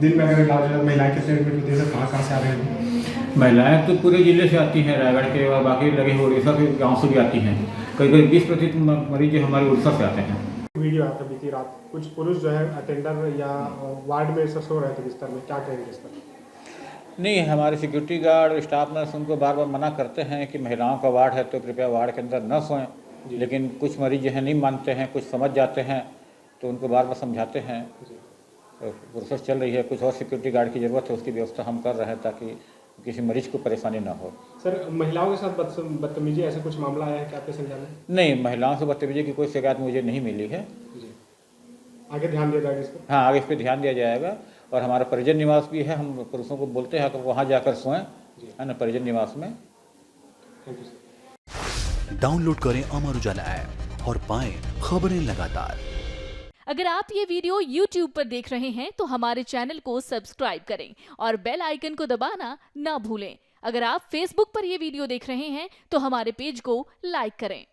दिन में अगर इलाज हो महिलाएं कितने एडमिट होती है सर, कहाँ से आ रहे हैं? महिलाएं तो पूरे जिले से आती हैं, रायगढ़ के और बाकी लगे हुए उड़ीसा के गाँव से भी आती हैं। करीब 20% मरीज हमारे उड़ीसा से आते हैं। वीडियो आता बीती रात, कुछ पुरुष जो है अटेंडर या वार्ड में सो रहे थे बिस्तर में, क्या कहेंगे इस पर? नहीं, हमारे सिक्योरिटी गार्ड और स्टाफ नर्स उनको बार बार मना करते हैं कि महिलाओं का वार्ड है तो कृपया वार्ड के अंदर न सोएं, लेकिन कुछ मरीज जो है नहीं मानते हैं, कुछ समझ जाते हैं तो उनको बार बार समझाते हैं। तो प्रोसेस चल रही है, कुछ और सिक्योरिटी गार्ड की ज़रूरत है, उसकी व्यवस्था हम कर रहे हैं ताकि किसी मरीज को परेशानी ना हो। सर महिलाओं के साथ बदतमीजी ऐसा कुछ मामला आया है क्या आपके संज्ञान में? नहीं, महिलाओं से बदतमीजी की कोई शिकायत मुझे नहीं मिली है। आगे ध्यान दिया जाएगा इस पर? हाँ, आगे इस पर ध्यान दिया जाएगा। और हमारा परिजन निवास भी है, हम पुरुषों को बोलते हैं कि वहाँ जाकर सोएं, है ना, परिजन निवास में। Thank you sir. डाउनलोड करें अमर उजाला ऐप और पाएं खबरें लगातार। अगर आप ये वीडियो YouTube पर देख रहे हैं तो हमारे चैनल को सब्सक्राइब करें और बेल आइकन को दबाना ना भूलें। अगर आप Facebook पर ये वीडियो देख रहे हैं तो हमारे पेज को लाइक करें।